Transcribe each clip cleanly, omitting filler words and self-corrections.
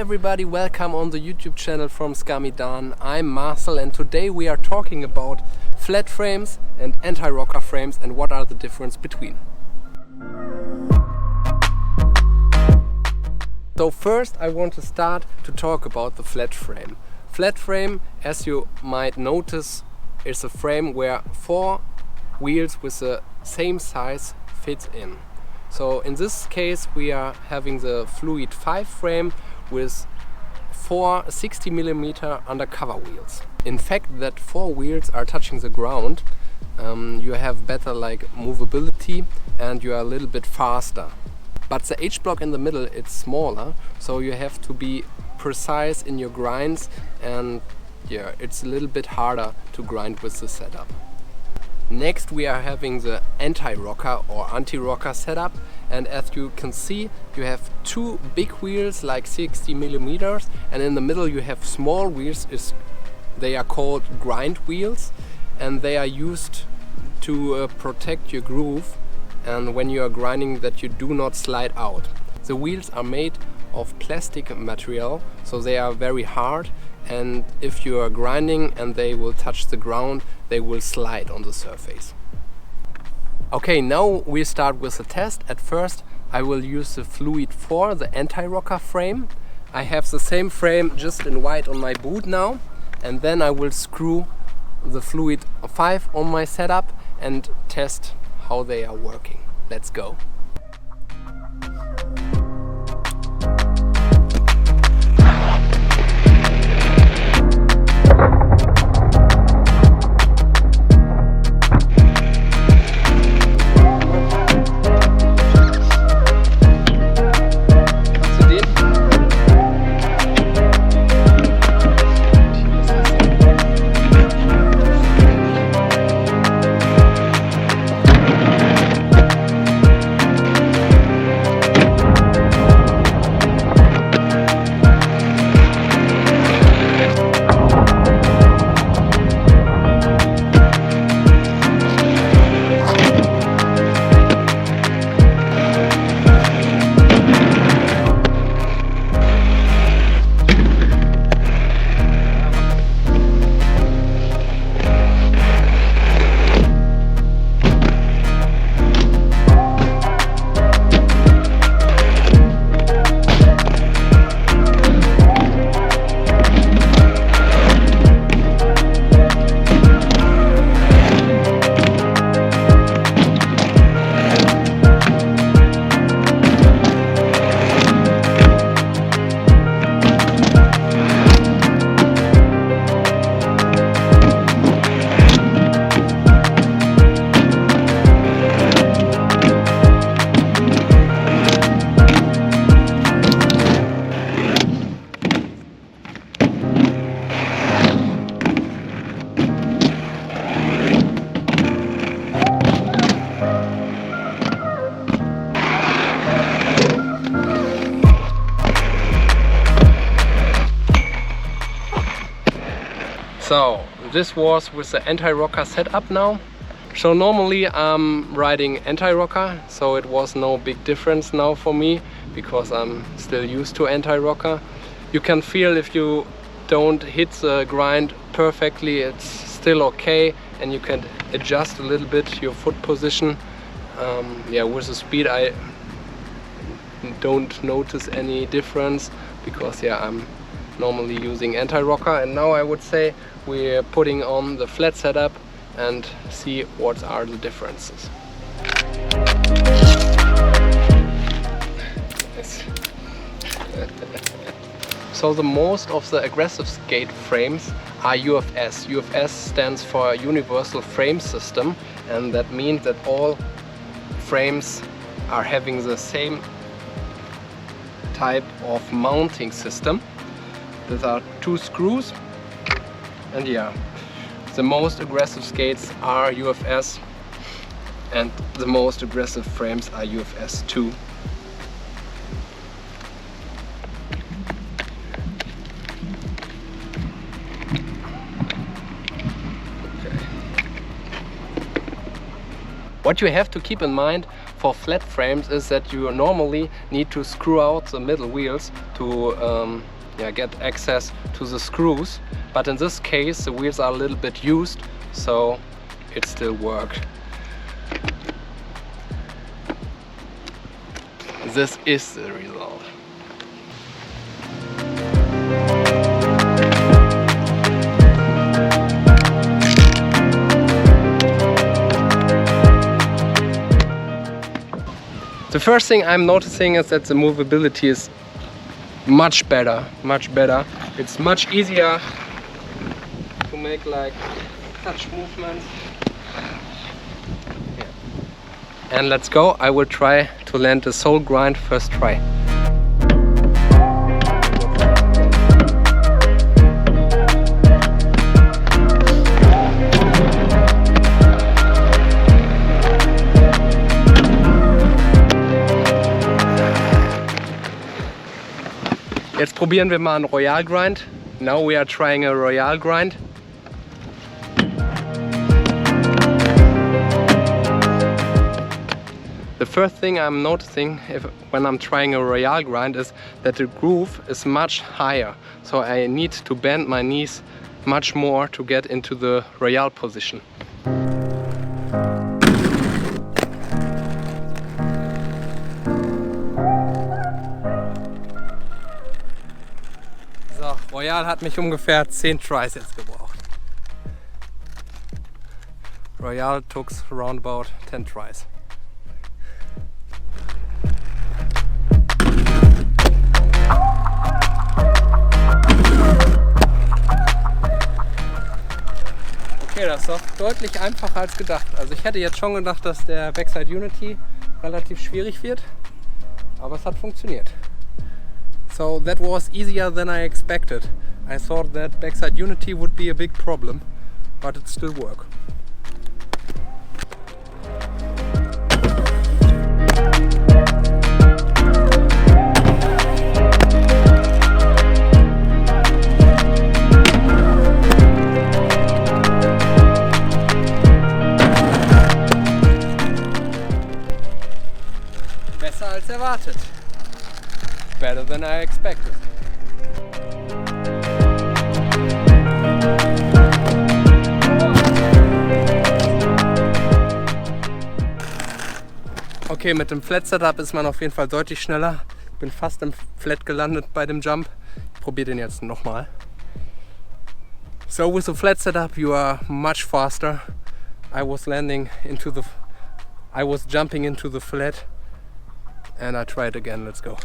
everybody, welcome on the YouTube channel from SkaMiDan. I'm Marcel and today we are talking about flat frames and anti-rocker frames and what are the difference between. So first I want to start to talk about the flat frame. Flat frame, as you might notice, is a frame where 4 wheels with the same size fit in. So in this case we are having the Fluid V frame with 4 60mm undercover wheels. In fact, that 4 wheels are touching the ground. You have better movability and you are a little bit faster. But the H-block in the middle, it's smaller, so you have to be precise in your grinds, and yeah, it's a little bit harder to grind with the setup. Next we are having the anti-rocker or anti-rocker setup, and as you can see you have 2 big wheels like 60mm, and in the middle you have small wheels. They are called grind wheels and they are used to protect your groove, and when you are grinding that you do not slide out. The wheels are made of plastic material, so they are very hard, and if you are grinding and they will touch the ground, they will slide on the surface. Okay, now we start with the test. At first I will use the Fluid IV, the anti-rocker frame. I have the same frame just in white on my boot now, and then I will screw the Fluid V on my setup and test how they are working. Let's go. So this was with the anti-rocker setup now. So normally I'm riding anti-rocker, so it was no big difference now for me because I'm still used to anti-rocker. You can feel if you don't hit the grind perfectly, it's still okay, and you can adjust a little bit your foot position. Yeah, with the speed I don't notice any difference because yeah, I'm normally using anti-rocker, and now I would say we're putting on the flat setup and see what are the differences. So the most of the aggressive skate frames are UFS. UFS stands for Universal Frame System, and that means that all frames are having the same type of mounting system. These are 2 screws, and yeah, the most aggressive skates are UFS and the most aggressive frames are UFS 2. What you have to keep in mind for flat frames is that you normally need to screw out the middle wheels to get access to the screws. But in this case the wheels are a little bit used, so it still works. This is the result. The first thing I'm noticing is that the movability is much better, much better. It's much easier to make like touch movements. Yeah. And let's go. I will try to land the sole grind first try. Jetzt probieren wir mal einen Royal Grind. Now we are trying a Royal Grind. The first thing I'm noticing when I'm trying a Royal Grind is that the groove is much higher. So I need to bend my knees much more to get into the Royal position. Royal hat mich ungefähr 10 Tries jetzt gebraucht. Royal took around about 10 tries. Okay, das ist doch deutlich einfacher als gedacht. Also ich hätte jetzt schon gedacht, dass der Backside Unity relativ schwierig wird, aber es hat funktioniert. So that was easier than I expected. I thought that backside unity would be a big problem, but it still worked. Besser als erwartet. Better than I expected. Okay, mit dem Flat Setup ist man auf jeden Fall deutlich schneller. Ich bin fast im Flat gelandet bei dem Jump. Ich probiere den jetzt nochmal. So with the flat setup you are much faster. I was jumping into the flat and I try it again. Let's go.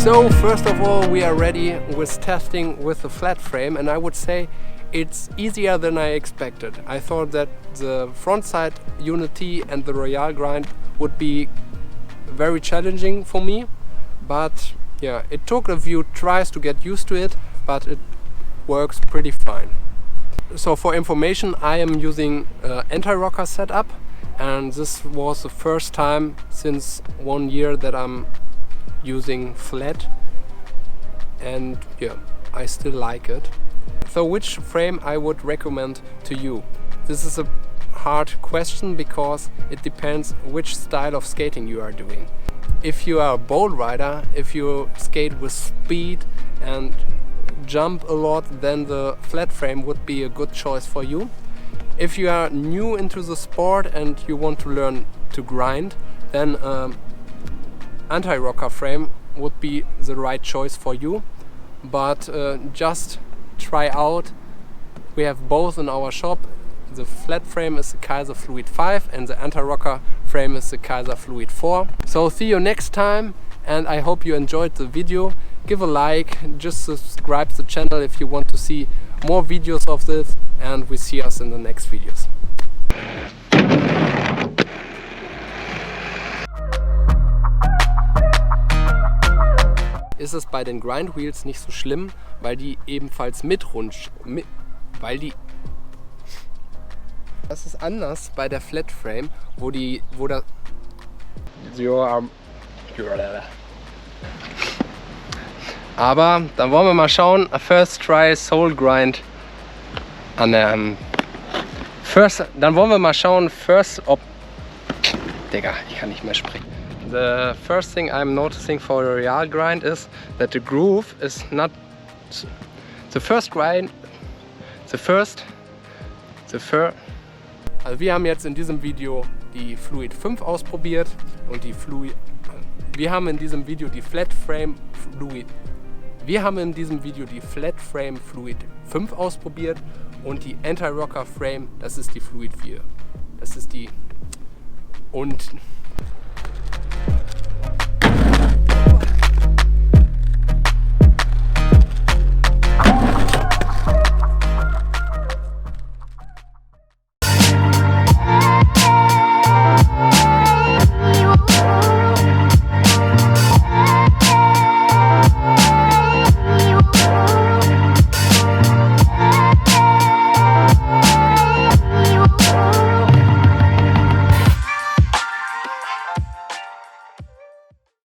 So first of all we are ready with testing with the flat frame, and I would say it's easier than I expected. I thought that the frontside unity and the Royal grind would be very challenging for me, but yeah, it took a few tries to get used to it, but it works pretty fine. So for information, I am using Antirocker setup, and this was the first time since 1 year that I'm using flat, and yeah, I still like it. So which frame I would recommend to you? This is a hard question because it depends which style of skating you are doing. If you are a bowl rider, if you skate with speed and jump a lot, then the flat frame would be a good choice for you. If you are new into the sport and you want to learn to grind, then Antirocker frame would be the right choice for you, but just try out. We have both in our shop. The flat frame is the KIZER Fluid V and the Antirocker frame is the KIZER Fluid IV. So see you next time, and I hope you enjoyed the video. Give a like, just subscribe to the channel if you want to see more videos of this, and we see us in the next videos. Ist es bei den Grind Wheels nicht so schlimm, weil die ebenfalls das ist anders bei der Flat Frame, wo da aber dann wollen wir mal schauen, a first try Soul Grind an der dann wollen wir mal schauen, Digga, ich kann nicht mehr sprechen. The first thing I'm noticing for a real grind is that the groove is not the first. Also wir haben jetzt in diesem Video die Fluid 5 ausprobiert und wir haben in diesem Video die Flat Frame Fluid 5 ausprobiert und die Antirocker Frame, das ist die Fluid 4. Das ist die und